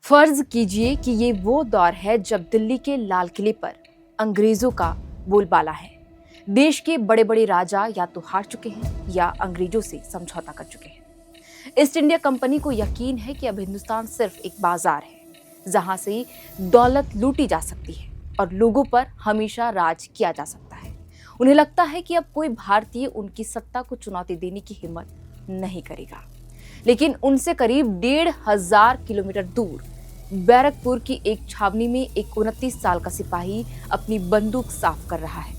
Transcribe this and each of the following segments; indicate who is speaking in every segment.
Speaker 1: फर्ज कीजिए कि ये वो दौर है जब दिल्ली के लाल किले पर अंग्रेजों का बोलबाला है। देश के बड़े बड़े राजा या तो हार चुके हैं या अंग्रेजों से समझौता कर चुके हैं। ईस्ट इंडिया कंपनी को यकीन है कि अब हिंदुस्तान सिर्फ एक बाजार है जहां से दौलत लूटी जा सकती है और लोगों पर हमेशा राज किया जा सकता है। उन्हें लगता है कि अब कोई भारतीय उनकी सत्ता को चुनौती देने की हिम्मत नहीं करेगा। लेकिन उनसे करीब 1,500 किलोमीटर दूर बैरकपुर की एक छावनी में एक 29 साल का सिपाही अपनी बंदूक साफ कर रहा है।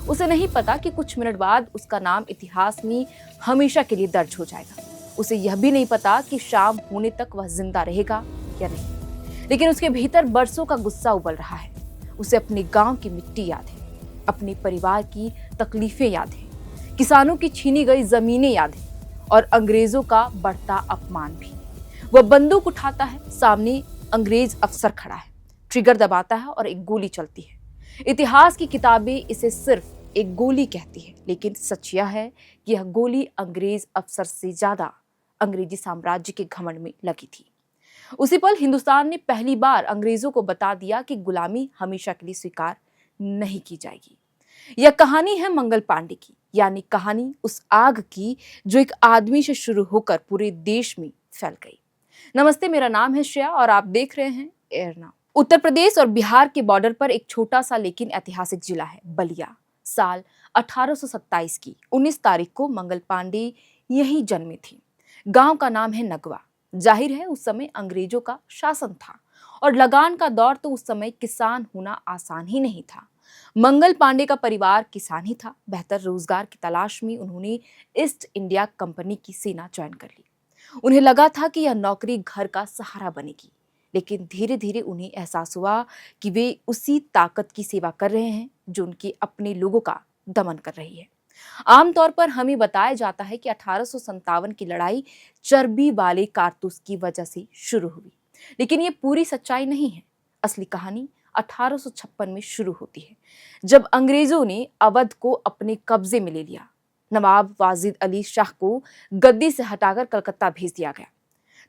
Speaker 1: उसे नहीं पता कि कुछ मिनट बाद उसका नाम इतिहास में हमेशा के लिए दर्ज हो जाएगा। उसे यह भी नहीं पता कि शाम होने तक वह जिंदा रहेगा या नहीं, लेकिन उसके भीतर बरसों का गुस्सा उबल रहा है। उसे अपने गांव की मिट्टी याद है, अपने परिवार की तकलीफें याद है, किसानों की छीनी गई जमीनें याद है और अंग्रेजों का बढ़ता अपमान भी। वह बंदूक उठाता है, सामने अंग्रेज अफसर खड़ा है, ट्रिगर दबाता है और एक गोली चलती है। इतिहास की किताबें इसे सिर्फ एक गोली कहती है, लेकिन सच यह है कि यह गोली अंग्रेज अफसर से ज्यादा अंग्रेजी साम्राज्य के घमंड में लगी थी। उसी पल हिंदुस्तान ने पहली बार अंग्रेजों को बता दिया कि गुलामी हमेशा के लिए स्वीकार नहीं की जाएगी। यह कहानी है मंगल पांडे की, यानी कहानी उस आग की जो एक आदमी से शुरू होकर पूरे देश में फैल गई। नमस्ते, मेरा नाम है श्रेया और आप देख रहे हैं एयर नाउ। उत्तर प्रदेश और बिहार के बॉर्डर पर एक छोटा सा लेकिन ऐतिहासिक जिला है बलिया। साल 1827 की 19 तारीख को मंगल पांडे यहीं जन्मे थे। गांव का नाम है नगवा। जाहिर है उस समय अंग्रेजों का शासन था और लगान का दौर, तो उस समय किसान होना आसान ही नहीं था। मंगल पांडे का परिवार किसान ही था। बेहतर रोजगार की तलाश में उन्होंने ईस्ट इंडिया कंपनी की सेना ज्वाइन कर ली। उन्हें लगा था कि यह नौकरी घर का सहारा बनेगी, लेकिन धीरे धीरे उन्हें एहसास हुआ कि वे उसी ताकत की सेवा कर रहे हैं जो उनके अपने लोगों का दमन कर रही है। आमतौर पर हमें बताया जाता है कि 1857 की लड़ाई चर्बी वाले कारतूस की वजह से शुरू हुई, लेकिन ये पूरी सच्चाई नहीं है। असली कहानी 1856 में शुरू होती है, जब अंग्रेजों ने अवध को अपने कब्जे में ले लिया। नवाब वाजिद अली शाह को गद्दी से हटाकर कलकत्ता भेज दिया गया।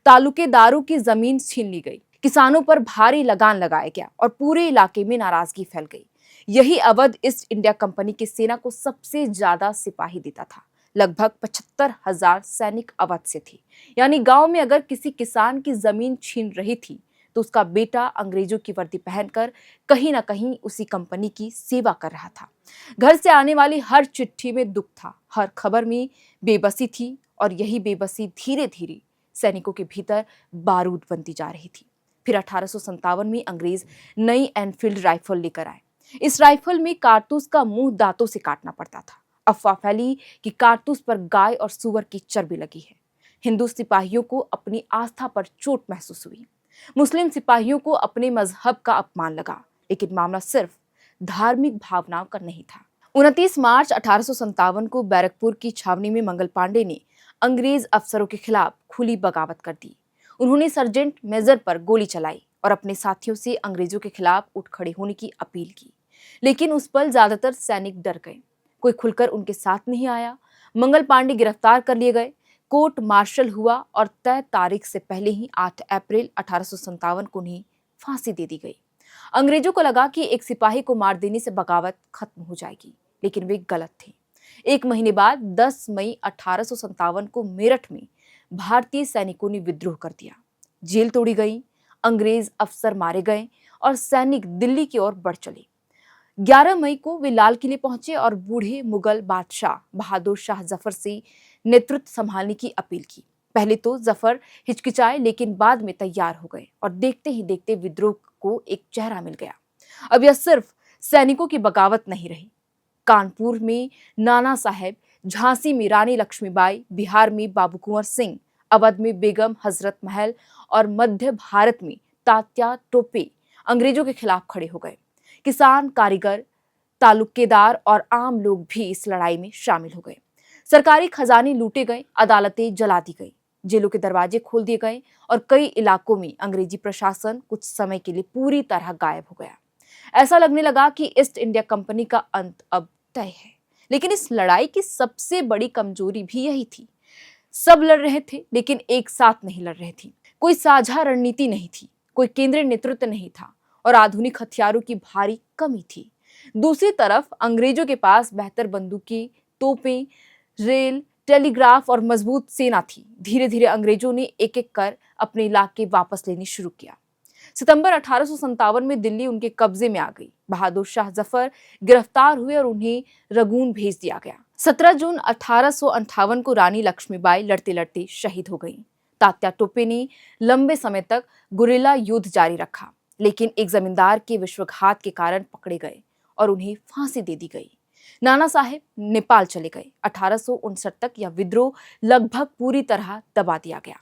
Speaker 1: तालुकेदारों की जमीन छीन ली गई, किसानों पर भारी लगान लगाया गया और पूरे इलाके में नाराजगी फैल गई। यही अवध ईस्ट इंडिया कंपनी की सेना को सबसे ज्यादा सिपाही देता था। लगभग 75,000 सैनिक अवध से थे। यानी गांव में अगर किसी किसान की जमीन छीन रही थी तो उसका बेटा अंग्रेजों की वर्दी पहनकर कहीं ना कहीं उसी कंपनी की सेवा कर रहा था। घर से आने वाली हर चिट्ठी में दुख था, हर खबर में बेबसी थी और यही बेबसी धीरे धीरे सैनिकों के भीतर बारूद बनती जा रही थी। फिर 1857 में अंग्रेज नई एनफील्ड राइफल लेकर आए। इस राइफल में कारतूस का मुंह दांतों से काटना पड़ता था। अफवाह फैली कि कारतूस पर गाय और सुअर की चर्बी लगी है। हिंदू सिपाहियों को अपनी आस्था पर चोट महसूस हुई। मुस्लिम सिपाहियों को अपने मजहब का अपमान लगा, लेकिन मामला सिर्फ धार्मिक भावनाओं का नहीं था। 29 मार्च 1857 को बैरकपुर की छावनी में मंगल पांडे ने अंग्रेज अफसरों के खिलाफ खुली बगावत कर दी। उन्होंने सर्जेंट मेजर पर गोली चलाई और अपने साथियों से अंग्रेजों के खिलाफ उठ खड़े होने की अपील की, लेकिन उस पल ज्यादातर सैनिक डर गए। कोई खुलकर उनके साथ नहीं आया। मंगल पांडे गिरफ्तार कर लिए गए। कोर्ट मार्शल हुआ और तय तारीख से पहले ही 8 अप्रैल 1857 को उन्हें फांसी दे दी गई। अंग्रेजों को लगा कि एक सिपाही को मार देने से बगावत खत्म हो जाएगी, लेकिन वे गलत थे। एक महीने बाद 10 मई 1857 को मेरठ में भारतीय सैनिकों ने विद्रोह कर दिया। जेल तोड़ी गई, अंग्रेज अफसर मारे गए और सैनिक दिल्ली की ओर बढ़ चले। 11 मई को वे लाल किले पहुंचे और बूढ़े मुगल बादशाह बहादुर शाह जफर से नेतृत्व संभालने की अपील की। पहले तो जफर हिचकिचाए, लेकिन बाद में तैयार हो गए और देखते ही देखते विद्रोह को एक चेहरा मिल गया। अब यह सिर्फ सैनिकों की बगावत नहीं रही। कानपुर में नाना साहेब, झांसी में रानी लक्ष्मीबाई, बिहार में बाबू कुंवर सिंह, अवध में बेगम हजरत महल और मध्य भारत में तात्या टोपे अंग्रेजों के खिलाफ खड़े हो गए। किसान, कारीगर, तालुकेदार और आम लोग भी इस लड़ाई में शामिल हो गए। सरकारी खजाने लूटे गए, अदालतें जला दी गई, जेलों के दरवाजे खोल दिए गए और कई इलाकों में अंग्रेजी प्रशासन कुछ समय के लिए पूरी तरह गायब हो गया। ऐसा लगने लगा कि ईस्ट इंडिया कंपनी का अंत अब तय है। लेकिन इस लड़ाई की सबसे बड़ी कमजोरी भी यही थी। सब लड़ रहे थे, लेकिन एक साथ नहीं लड़ रहे थे। कोई साझा रणनीति नहीं थी, कोई केंद्रीय नेतृत्व नहीं था और आधुनिक हथियारों की भारी कमी थी। दूसरी तरफ अंग्रेजों के पास बेहतर बंदूकें, तोपें, रेल, टेलीग्राफ और मजबूत सेना थी। धीरे धीरे अंग्रेजों ने एक एक कर अपने इलाके वापस लेने शुरू किया। सितंबर 1857 में दिल्ली उनके कब्जे में आ गई। बहादुर शाह जफर गिरफ्तार हुए और उन्हें रंगून भेज दिया गया। 17 जून 1858 को रानी लक्ष्मीबाई लड़ते लड़ते शहीद हो गईं। तात्या टोपे ने लंबे समय तक गुरिल्ला युद्ध जारी रखा, लेकिन एक जमींदार के विश्वासघात के कारण पकड़े गए और उन्हें फांसी दे दी गई। नाना साहेब नेपाल चले गए। 1859 तक यह विद्रोह लगभग पूरी तरह दबा दिया गया।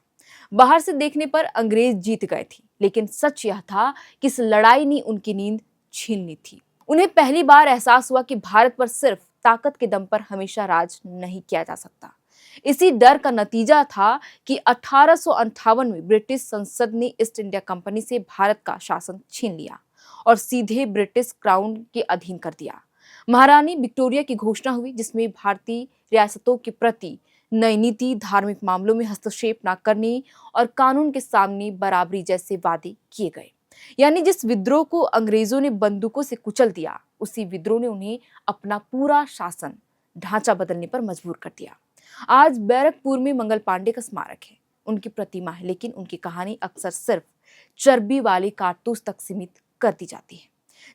Speaker 1: बाहर से देखने पर अंग्रेज जीत गए थे, लेकिन सच यह था कि इस लड़ाई ने उनकी नींद छीन ली थी। उन्हें पहली बार एहसास हुआ कि भारत पर सिर्फ ताकत के दम पर हमेशा राज नहीं किया जा सकता। इसी डर का नतीजा था कि 1858 में ब्रिटिश संसद ने ईस्ट इंडिया कंपनी से भारत का शासन छीन लिया और सीधे ब्रिटिश क्राउन के अधीन कर दिया। महारानी विक्टोरिया की घोषणा हुई, जिसमें भारतीय रियासतों के प्रति नई नीति, धार्मिक मामलों में हस्तक्षेप न करने और कानून के सामने बराबरी जैसे वादे किए गए। यानी जिस विद्रोह को अंग्रेजों ने बंदूकों से कुचल दिया, उसी विद्रोह ने उन्हें अपना पूरा शासन ढांचा बदलने पर मजबूर कर दिया। आज बैरकपुर में मंगल पांडे का स्मारक है, उनकी प्रतिमा है, लेकिन उनकी कहानी अक्सर सिर्फ चर्बी वाले कारतूस तक सीमित कर दी जाती है।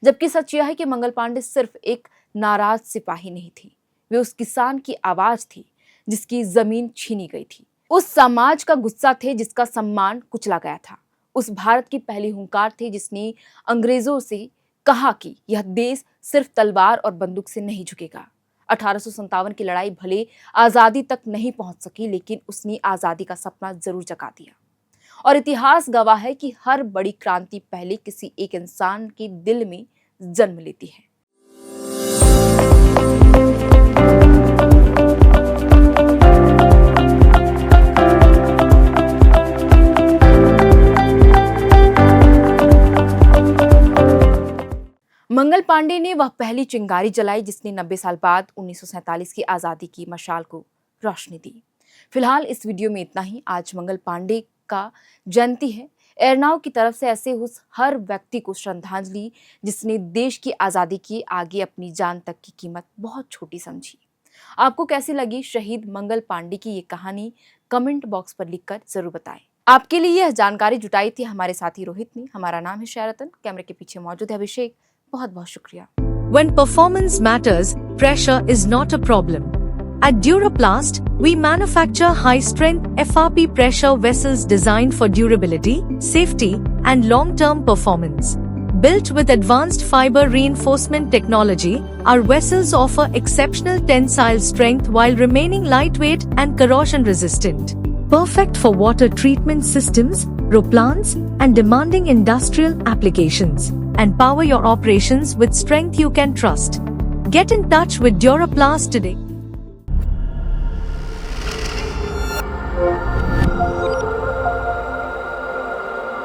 Speaker 1: जबकि सच यह है कि मंगल पांडे सिर्फ एक नाराज सिपाही नहीं थी, वे उस किसान की आवाज थी जिसकी जमीन छीनी गई थी, उस समाज का गुस्सा थे जिसका सम्मान कुचला गया था, उस भारत की पहली हुंकार थे जिसने अंग्रेजों से कहा कि यह देश सिर्फ तलवार और बंदूक से नहीं झुकेगा। 1857 की लड़ाई भले आजादी तक नहीं पहुंच सकी, लेकिन उसने आजादी का सपना जरूर जगा दिया। और इतिहास गवाह है कि हर बड़ी क्रांति पहले किसी एक इंसान के दिल में जन्म लेती है। मंगल पांडे ने वह पहली चिंगारी जलाई जिसने 90 साल बाद 1947 की आजादी की मशाल को रोशनी दी। फिलहाल इस वीडियो में इतना ही। आज मंगल पांडे का जयंती है। एरनाव की तरफ से ऐसे उस हर व्यक्ति को श्रद्धांजलि जिसने देश की आजादी की आगे अपनी जान तक की कीमत बहुत छोटी समझी। आपको कैसी लगी शहीद मंगल पांडे की ये कहानी? कमेंट बॉक्स पर लिखकर जरूर बताएं। आपके लिए यह जानकारी जुटाई थी हमारे साथी रोहित ने। हमारा नाम है शरतन, कैमरे के पीछे मौजूद है अभिषेक। बहुत बहुत शुक्रिया।
Speaker 2: When performance matters, pressure is not a problem. At Duraplast, we manufacture high-strength FRP pressure vessels designed for durability, safety, and long-term performance. Built with advanced fiber reinforcement technology, our vessels offer exceptional tensile strength while remaining lightweight and corrosion-resistant. Perfect for water treatment systems, roplants, and demanding industrial applications. And power your operations with strength you can trust. Get in touch with Duraplast today.